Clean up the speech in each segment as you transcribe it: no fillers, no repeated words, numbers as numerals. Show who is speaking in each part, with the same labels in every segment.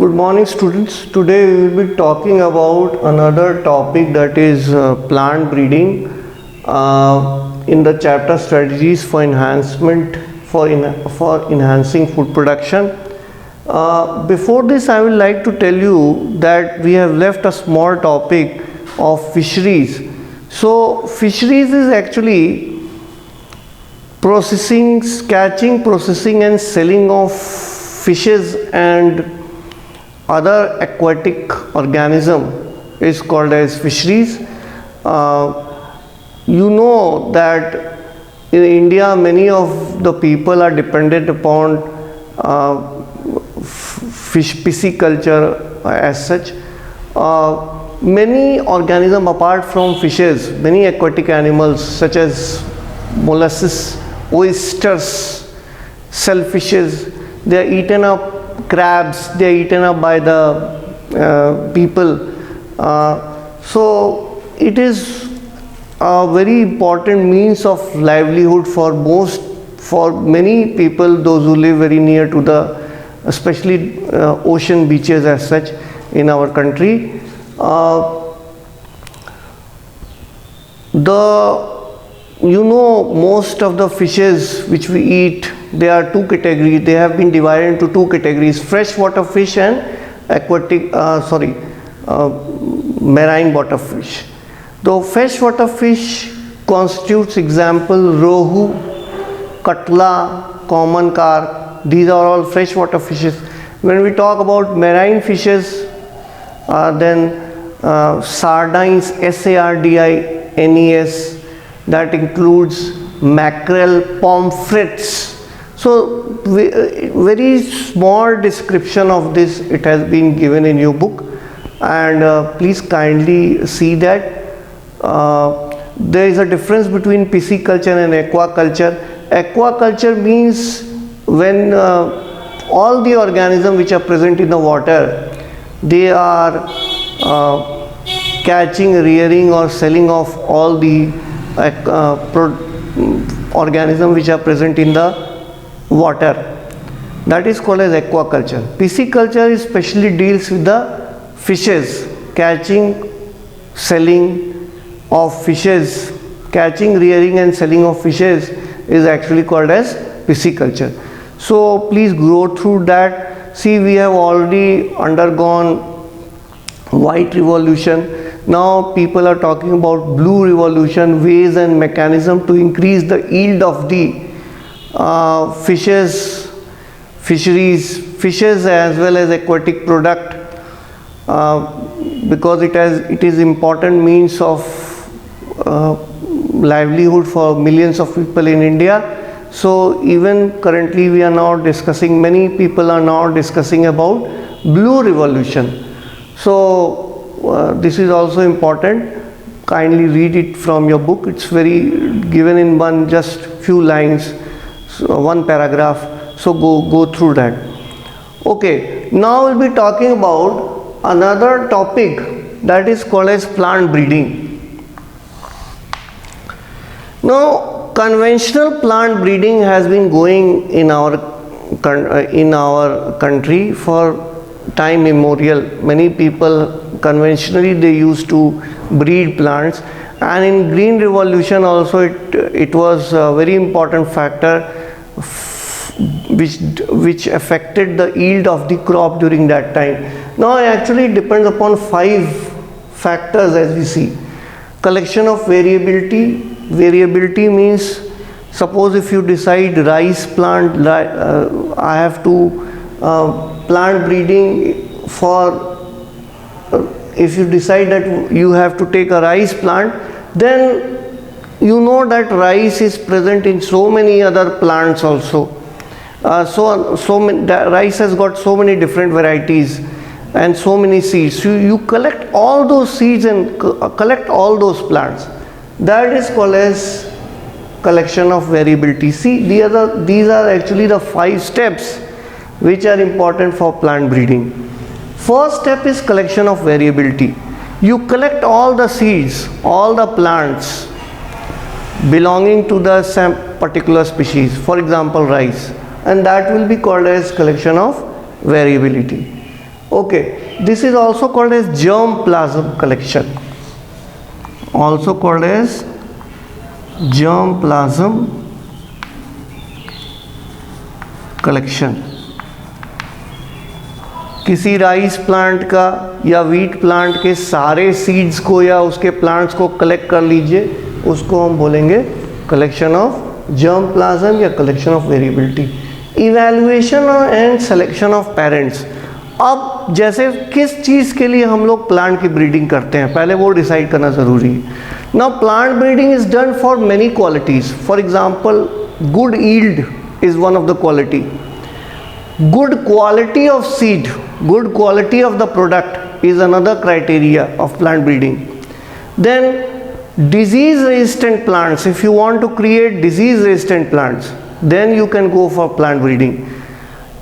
Speaker 1: Good morning, students. Today we will be talking about another topic, that is plant breeding in the chapter strategies for enhancement for enhancing food production. Before this, I would like to tell you that we have left a small topic of fisheries. So fisheries is actually processing, catching, processing and selling of fishes and other aquatic organism is called as fisheries. You know that in India many of the people are dependent upon pisciculture as such. Many organisms apart from fishes, many aquatic animals such as mollusks, oysters, shellfishes, they are eaten up. Crabs, they are eaten up by the people. So it is a very important means of livelihood for many people, those who live very near to the especially ocean beaches as such in our country. Most of the fishes which we eat, there are two categories. They have been divided into two categories: freshwater fish and marine water fish. The freshwater fish constitutes example rohu, katla, common carp. These are all freshwater fishes. When we talk about marine fishes, then sardines, sardines, that includes mackerel, pomfrets. So very small description of this it has been given in your book, and please kindly see that there is a difference between pisciculture and aquaculture. Aquaculture means when all the organisms which are present in the water, they are catching, rearing or selling of all the organisms which are present in the water. That is called as aquaculture. Pisciculture especially deals with the fishes, catching, selling of fishes. Catching, rearing and selling of fishes is actually called as pisciculture. So please go through that. See, we have already undergone white revolution. Now people are talking about blue revolution, ways and mechanism to increase the yield of the fishes as well as aquatic product, because it is important means of livelihood for millions of people in India. So even currently we are now discussing, many people are now discussing about blue revolution. So this is also important. Kindly read it from your book. It's very given in just few lines, so one paragraph. So go through that. Okay, now we'll be talking about another topic, that is called as plant breeding. Now conventional plant breeding has been going in our country for time immemorial. Many people conventionally they used to breed plants, and in green revolution also it was a very important factor which affected the yield of the crop during that time. Now actually it depends upon 5 factors as we see. Collection of variability. Variability means, suppose if you decide rice plant, I have to plant breeding for, if you decide that you have to take a rice plant, then you know that rice is present in so many other plants also. Rice has got so many different varieties and so many seeds. You collect all those seeds and collect all those plants. That is called as collection of variability. See, these are actually the 5 steps which are important for plant breeding. First step is collection of variability. You collect all the seeds, all the plants belonging to the same particular species, for example rice, and that will be called as collection of variability. Okay, this is also called as germplasm collection, also called as germplasm collection. किसी rice plant का या wheat plant के सारे seeds को या उसके plants को collect कर लीजिए, उसको हम बोलेंगे कलेक्शन ऑफ जर्म प्लाज्म या collection of variability. Evaluation and selection of parents. अब जैसे किस चीज़ के लिए हम लोग प्लांट की ब्रीडिंग करते हैं, पहले वो डिसाइड करना ज़रूरी है. Now plant breeding is done for many qualities. For example, good yield is one of the quality. Good quality of seed, good quality of the product is another criteria of plant breeding. Then disease resistant plants, if you want to create disease resistant plants, then you can go for plant breeding.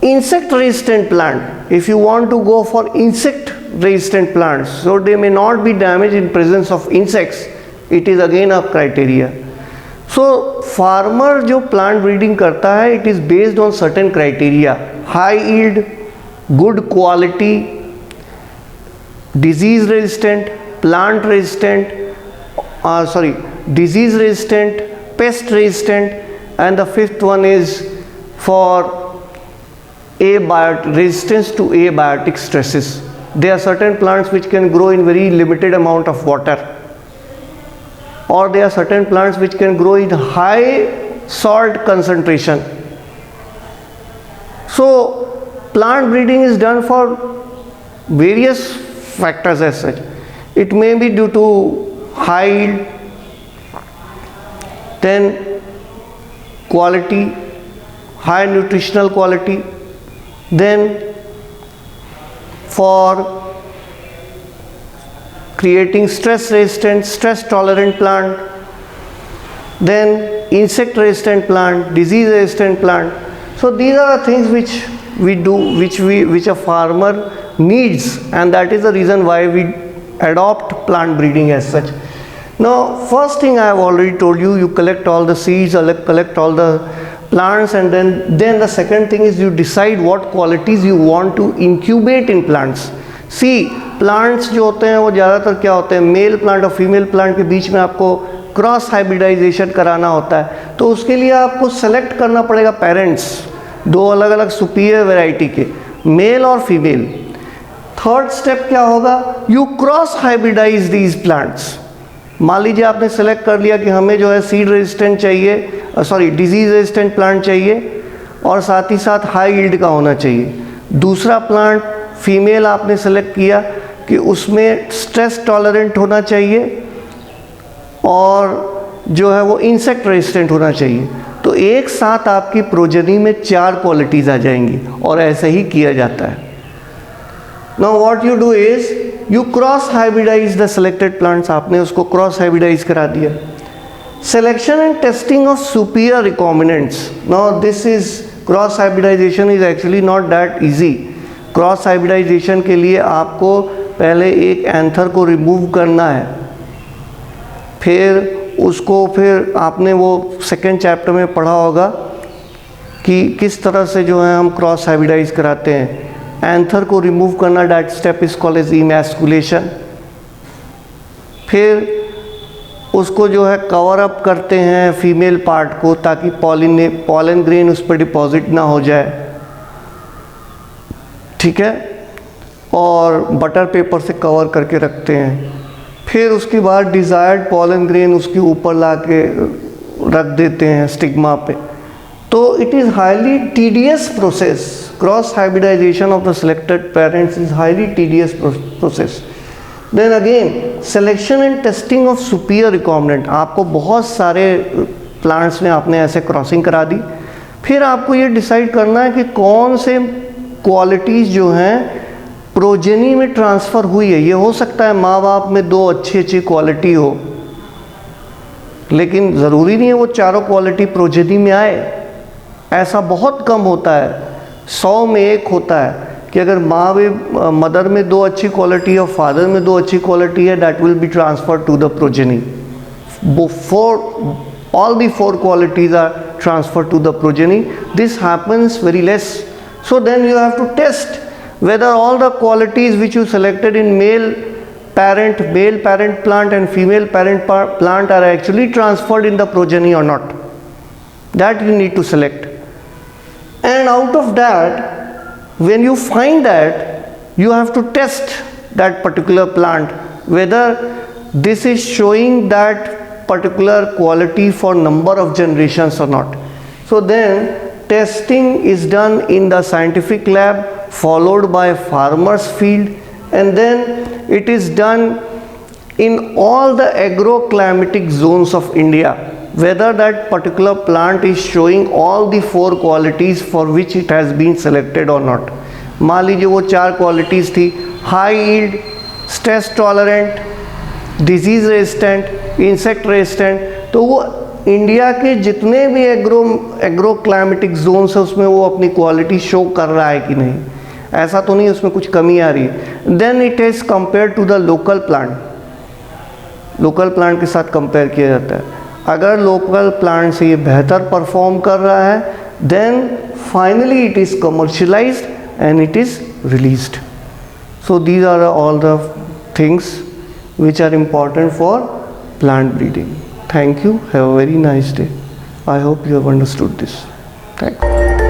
Speaker 1: Insect resistant plant, if you want to go for insect resistant plants, so they may not be damaged in presence of insects, it is again a criteria. So farmer जो plant breeding करता है, it is based on certain criteria. High yield, good quality, disease resistant, plant resistant, disease resistant, pest resistant, and the fifth one is for resistance to abiotic stresses. There are certain plants which can grow in very limited amount of water, or there are certain plants which can grow in high salt concentration. So plant breeding is done for various factors as such. It may be due to high yield, then quality, high nutritional quality, then for creating stress resistant, stress tolerant plant, then insect resistant plant, disease resistant plant. So these are the things which we do, which a farmer needs, and that is the reason why we adopt plant breeding as such. Now first thing I have already told you, you collect all the seeds, collect all the plants, and then the second thing is you decide what qualities you want to incubate in plants. See, plants जो होते हैं वो ज़्यादातर क्या होते हैं, male plant और female plant के बीच में आपको क्रॉस हाइब्रिडाइजेशन कराना होता है. तो उसके लिए आपको सेलेक्ट करना पड़ेगा पेरेंट्स, दो अलग अलग सुपीरियर वैरायटी के, मेल और फीमेल. थर्ड स्टेप क्या होगा, you cross hybridize these plants. मान लीजिए आपने सेलेक्ट कर लिया कि हमें जो है सीड रेजिस्टेंट चाहिए, डिजीज रेजिस्टेंट प्लांट चाहिए और साथ ही साथ हाई यील्ड का होना चाहिए. दूसरा प्लांट फीमेल आपने सेलेक्ट किया कि उसमें स्ट्रेस टॉलरेंट होना चाहिए और जो है वो इंसेक्ट रेजिस्टेंट होना चाहिए. तो एक साथ आपकी प्रोजेनी में 4 क्वालिटीज़ आ जाएंगी और ऐसे ही किया जाता है. Now what you do is you cross hybridize the selected plants. आपने उसको क्रॉस हाइब्रिडाइज करा दिया. Selection and testing of superior recombinants. Now this is cross hybridization is actually not that easy. Cross hybridization के लिए आपको पहले एक anther को रिमूव करना है, फिर आपने वो सेकेंड चैप्टर में पढ़ा होगा कि किस तरह से जो है हम क्रॉस हाइब्रिडाइज कराते हैं. एंथर को रिमूव करना, that step is called as emasculation. फिर उसको जो है कवर अप करते हैं फीमेल पार्ट को, ताकि पॉलन ग्रेन उस पर डिपॉजिट ना हो जाए, ठीक है, और बटर पेपर से कवर करके रखते हैं. फिर उसके बाद डिज़ायर्ड पॉलन ग्रेन उसके ऊपर ला के रख देते हैं स्टिग्मा पे. तो it is highly tedious process. Cross hybridization of the selected parents is highly tedious process. Then again selection and testing of superior recombinant. आपको बहुत सारे प्लांट्स में आपने ऐसे क्रॉसिंग करा दी. फिर आपको ये डिसाइड करना है कि कौन से क्वालिटीज़ जो हैं प्रोजेनी में ट्रांसफ़र हुई है. ये हो सकता है माँ बाप में 2 अच्छी क्वालिटी हो, लेकिन ज़रूरी नहीं है वो चारों क्वालिटी प्रोजेनी में आए. ऐसा बहुत कम होता है, 100 में 1 होता है कि अगर मदर में 2 अच्छी क्वालिटी है और फादर में 2 अच्छी क्वालिटी है, that will be transfer to the progeny. All the 4 qualities are transferred to the progeny. This happens very less. So then you have to test whether all the qualities which you selected in male parent plant and female parent plant are actually transferred in the progeny or not. That you need to select. And out of that, when you find that, you have to test that particular plant whether this is showing that particular quality for number of generations or not. So then testing is done in the scientific lab, followed by farmer's field, and then it is done in all the agroclimatic zones of India, whether that particular plant is showing all the 4 qualities for which it has been selected or not. मान लीजिए वो 4 qualities थी, high yield, stress tolerant, disease resistant, insect resistant, तो वो India के जितने भी agroclimatic Jones है उसमें वो अपनी क्वालिटी शो कर रहा है कि नहीं, ऐसा तो नहीं उसमें कुछ कमी आ रही है. Then it is compare to the local plant के साथ कंपेयर किया जाता है. अगर लोकल प्लांट से ये बेहतर परफॉर्म कर रहा है, then finally it is commercialized and it is released. So these are all the things which are important for plant breeding. Thank you. Have a very nice day. I hope you have understood this. Thank you.